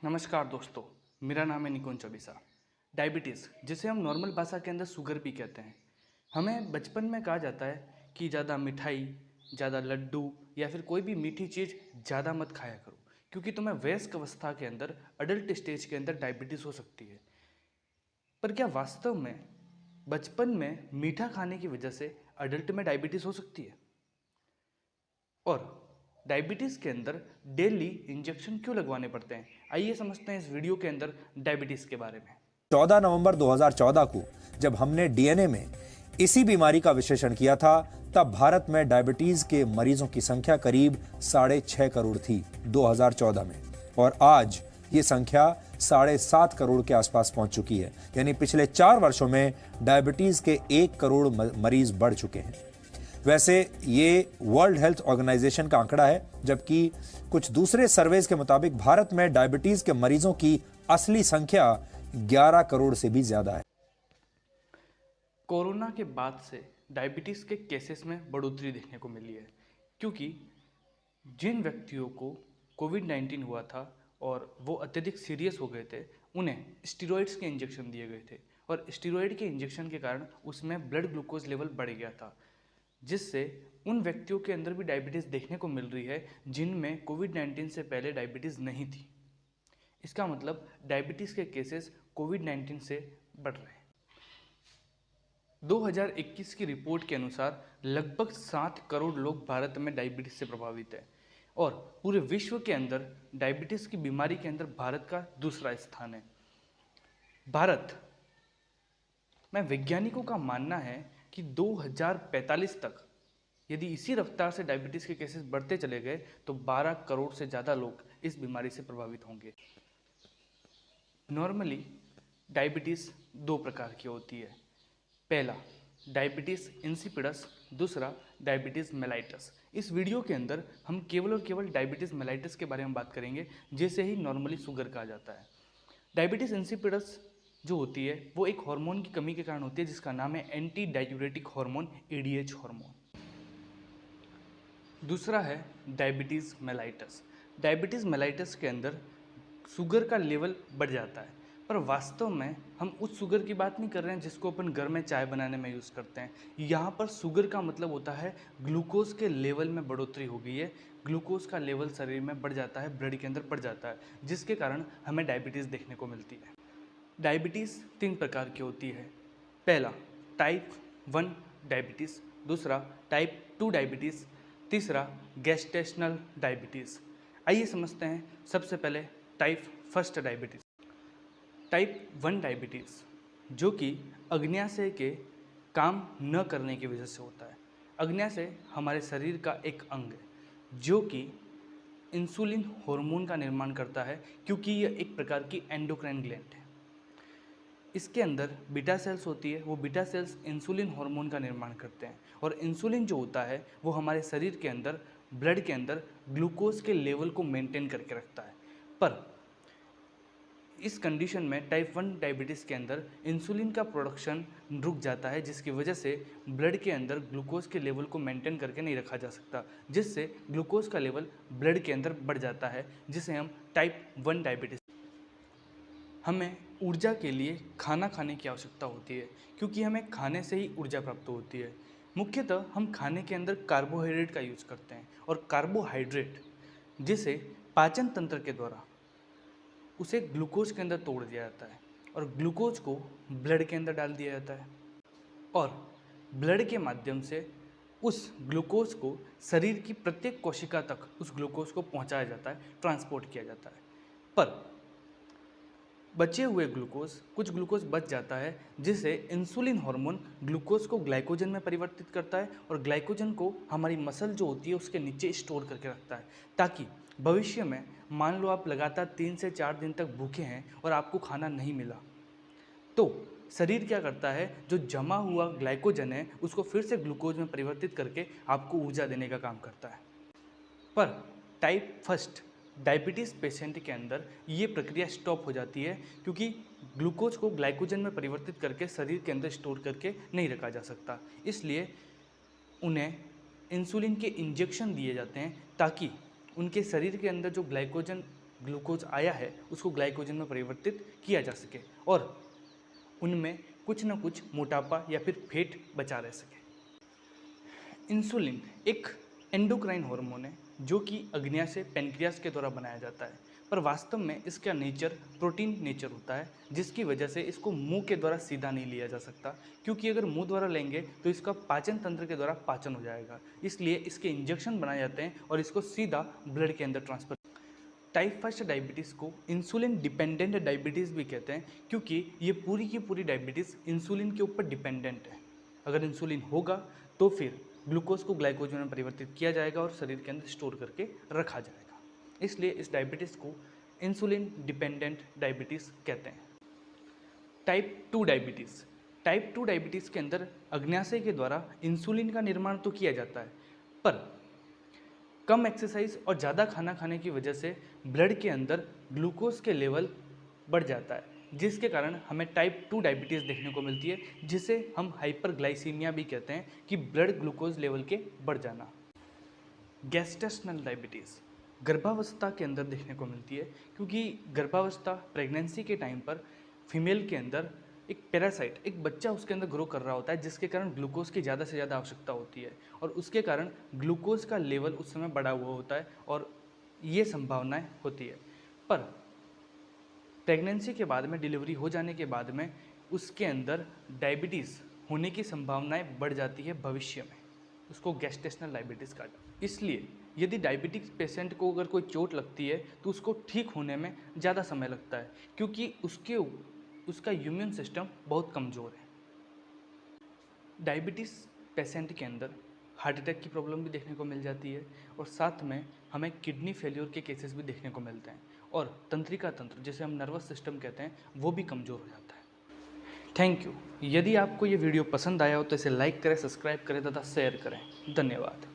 नमस्कार दोस्तों, मेरा नाम है निकुंज चौबीसा। डायबिटीज़, जिसे हम नॉर्मल भाषा के अंदर शुगर भी कहते हैं, हमें बचपन में कहा जाता है कि ज़्यादा मिठाई, ज़्यादा लड्डू या फिर कोई भी मीठी चीज़ ज़्यादा मत खाया करो, क्योंकि तुम्हें वयस्क अवस्था के अंदर, अडल्ट स्टेज के अंदर डायबिटीज़ हो सकती है। पर क्या वास्तव में बचपन में मीठा खाने की वजह से अडल्ट में डायबिटीज़ हो सकती है? और डायबिटीज़ के अंदर डेली इंजेक्शन क्यों लगवाने पड़ते हैं? आइए समझते हैं इस वीडियो के अंदर डायबिटीज़ के बारे में। 14 नवंबर 2014 को जब हमने डीएनए में इसी बीमारी का विश्लेषण किया था, तब भारत में डायबिटीज के मरीजों की संख्या करीब 6.5 करोड़ थी 2014 में, और आज ये संख्या 7.5 करोड़ के आसपास पहुंच चुकी है। यानी पिछले 4 वर्षों में डायबिटीज के 1 करोड़ मरीज बढ़ चुके हैं। वैसे ये वर्ल्ड हेल्थ ऑर्गेनाइजेशन का आंकड़ा है, जबकि कुछ दूसरे सर्वेज के मुताबिक भारत में डायबिटीज के मरीजों की असली संख्या 11 करोड़ से भी ज्यादा है। कोरोना के बाद से डायबिटीज़ के केसेस में बढ़ोतरी देखने को मिली है, क्योंकि जिन व्यक्तियों को कोविड-19 हुआ था और वो अत्यधिक सीरियस हो गए थे, उन्हें स्टेरॉइड्स के इंजेक्शन दिए गए थे, और स्टेरॉइड के इंजेक्शन के कारण उसमें ब्लड ग्लूकोज लेवल बढ़ गया था, जिससे उन व्यक्तियों के अंदर भी डायबिटीज़ देखने को मिल रही है जिनमें कोविड-19 से पहले डायबिटीज़ नहीं थी। इसका मतलब डायबिटीज़ के केसेस कोविड-19 से बढ़ रहे हैं। 2021 की रिपोर्ट के अनुसार लगभग 7 करोड़ लोग भारत में डायबिटीज़ से प्रभावित हैं, और पूरे विश्व के अंदर डायबिटीज़ की बीमारी के अंदर भारत का दूसरा स्थान है। भारत में वैज्ञानिकों का मानना है कि 2045 तक यदि इसी रफ्तार से डायबिटीज़ के केसेस बढ़ते चले गए तो 12 करोड़ से ज़्यादा लोग इस बीमारी से प्रभावित होंगे। नॉर्मली डायबिटीज़ 2 प्रकार की होती है। पहला डायबिटीज़ इंसिपिडस, दूसरा डायबिटीज़ मेलाइटस। इस वीडियो के अंदर हम केवल और केवल डायबिटीज़ मेलाइटस के बारे में बात करेंगे, जिसे ही नॉर्मली शुगर कहा जाता है। डायबिटीज़ इंसिपिडस जो होती है वो एक हार्मोन की कमी के कारण होती है, जिसका नाम है anti diuretic hormone, ADH hormone. दूसरा है डायबिटीज़ मेलाइटस। डायबिटीज़ मेलाइटस के अंदर शुगर का लेवल बढ़ जाता है, पर वास्तव में हम उस शुगर की बात नहीं कर रहे हैं जिसको अपन घर में चाय बनाने में यूज़ करते हैं। यहाँ पर शुगर का मतलब होता है ग्लूकोज के लेवल में बढ़ोतरी हो गई है, ग्लूकोज का लेवल शरीर में बढ़ जाता है, ब्लड के अंदर बढ़ जाता है, जिसके कारण हमें डायबिटीज़ देखने को मिलती है। डायबिटीज़ 3 प्रकार की होती है। पहला टाइप 1 डायबिटीज़, दूसरा टाइप 2 डायबिटीज़, तीसरा गैस्ट्रेशनल डायबिटीज़। आइए समझते हैं सबसे पहले टाइप 1 डायबिटीज़। टाइप 1 डायबिटीज़ जो कि अग्न्याशय के काम न करने की वजह से होता है। अग्न्याशय हमारे शरीर का एक अंग है जो कि इंसुलिन हार्मोन का निर्माण करता है, क्योंकि यह एक प्रकार की एंडोक्राइन ग्लैंड है। इसके अंदर बीटा सेल्स होती है, वो बीटा सेल्स इंसुलिन हार्मोन का निर्माण करते हैं, और इंसुलिन जो होता है वो हमारे शरीर के अंदर, ब्लड के अंदर ग्लूकोज के लेवल को मेंटेन करके रखता है। पर इस कंडीशन में टाइप 1 डायबिटीज़ के अंदर इंसुलिन का प्रोडक्शन रुक जाता है, जिसकी वजह से ब्लड के अंदर ग्लूकोज के लेवल को मेंटेन करके नहीं रखा जा सकता, जिससे ग्लूकोज का लेवल ब्लड के अंदर बढ़ जाता है, जिसे हम टाइप 1 डायबिटीज़। हमें ऊर्जा के लिए खाना खाने की आवश्यकता होती है, क्योंकि हमें खाने से ही ऊर्जा प्राप्त होती है। मुख्यतः हम खाने के अंदर कार्बोहाइड्रेट का यूज़ करते हैं, और कार्बोहाइड्रेट जिसे पाचन तंत्र के द्वारा उसे ग्लूकोज के अंदर तोड़ दिया जाता है, और ग्लूकोज को ब्लड के अंदर डाल दिया जाता है, और ब्लड के माध्यम से उस ग्लूकोज को शरीर की प्रत्येक कोशिका तक उस ग्लूकोज को पहुंचाया जाता है, ट्रांसपोर्ट किया जाता है। पर बचे हुए ग्लूकोज, कुछ ग्लूकोज बच जाता है, जिसे इंसुलिन हार्मोन ग्लूकोज को ग्लाइकोजन में परिवर्तित करता है, और ग्लाइकोजन को हमारी मसल जो होती है उसके नीचे स्टोर करके रखता है, ताकि भविष्य में मान लो आप लगातार 3 से 4 दिन तक भूखे हैं और आपको खाना नहीं मिला, तो शरीर क्या करता है, जो जमा हुआ ग्लाइकोजन है उसको फिर से ग्लूकोज में परिवर्तित करके आपको ऊर्जा देने का काम करता है। पर टाइप 1 डायबिटीज़ पेशेंट के अंदर ये प्रक्रिया स्टॉप हो जाती है, क्योंकि ग्लूकोज को ग्लाइकोजन में परिवर्तित करके शरीर के अंदर स्टोर करके नहीं रखा जा सकता। इसलिए उन्हें इंसुलिन के इंजेक्शन दिए जाते हैं, ताकि उनके शरीर के अंदर जो ग्लाइकोजन ग्लूकोज आया है उसको ग्लाइकोजन में परिवर्तित किया जा सके और उनमें कुछ न कुछ मोटापा या फिर फैट बचा रह सके। इंसुलिन एक एंडोक्राइन हार्मोन है जो कि अग्न्याशय पैनक्रियास के द्वारा बनाया जाता है, पर वास्तव में इसका नेचर प्रोटीन नेचर होता है, जिसकी वजह से इसको मुंह के द्वारा सीधा नहीं लिया जा सकता, क्योंकि अगर मुंह द्वारा लेंगे तो इसका पाचन तंत्र के द्वारा पाचन हो जाएगा। इसलिए इसके इंजेक्शन बनाए जाते हैं और इसको सीधा ब्लड के अंदर ट्रांसफर। टाइप 1 डायबिटीज़ को इंसुलिन डिपेंडेंट डायबिटीज़ भी कहते हैं, क्योंकि ये पूरी की पूरी डायबिटीज़ इंसुलिन के ऊपर डिपेंडेंट है। अगर इंसुलिन होगा तो फिर ग्लूकोज को ग्लाइकोजन में परिवर्तित किया जाएगा और शरीर के अंदर स्टोर करके रखा जाएगा। इसलिए इस डायबिटीज़ को इंसुलिन डिपेंडेंट डायबिटीज़ कहते हैं। टाइप 2 डायबिटीज़, टाइप 2 डायबिटीज़ के अंदर अग्न्याशय के द्वारा इंसुलिन का निर्माण तो किया जाता है, पर कम एक्सरसाइज और ज़्यादा खाना खाने की वजह से ब्लड के अंदर ग्लूकोज के लेवल बढ़ जाता है, जिसके कारण हमें टाइप 2 डायबिटीज़ देखने को मिलती है, जिसे हम हाइपरग्लाइसीमिया भी कहते हैं कि ब्लड ग्लूकोज लेवल के बढ़ जाना। गैस्ट्रेशनल डायबिटीज़ गर्भावस्था के अंदर देखने को मिलती है, क्योंकि गर्भावस्था प्रेगनेंसी के टाइम पर फीमेल के अंदर एक पैरासाइट, एक बच्चा उसके अंदर ग्रो कर रहा होता है, जिसके कारण ग्लूकोज की ज़्यादा से ज़्यादा आवश्यकता होती है और उसके कारण ग्लूकोज का लेवल उस समय बढ़ा हुआ होता है और ये संभावनाएं होती है। पर प्रेगनेंसी के बाद में, डिलीवरी हो जाने के बाद में उसके अंदर डायबिटीज़ होने की संभावनाएं बढ़ जाती है भविष्य में, उसको गैस्ट्रेशनल डायबिटीज़ कहा जाता है। इसलिए यदि डायबिटिक पेशेंट को अगर कोई चोट लगती है तो उसको ठीक होने में ज़्यादा समय लगता है, क्योंकि उसका इम्यून सिस्टम बहुत कमज़ोर है। डायबिटीज़ पेशेंट के अंदर हार्ट अटैक की प्रॉब्लम भी देखने को मिल जाती है और साथ में हमें किडनी फेलियर के केसेस भी देखने को मिलते हैं और तंत्रिका तंत्र, जिसे हम नर्वस सिस्टम कहते हैं, वो भी कमज़ोर हो जाता है। Thank you. यदि आपको ये वीडियो पसंद आया हो तो इसे लाइक करें, सब्सक्राइब करें तथा शेयर करें। धन्यवाद।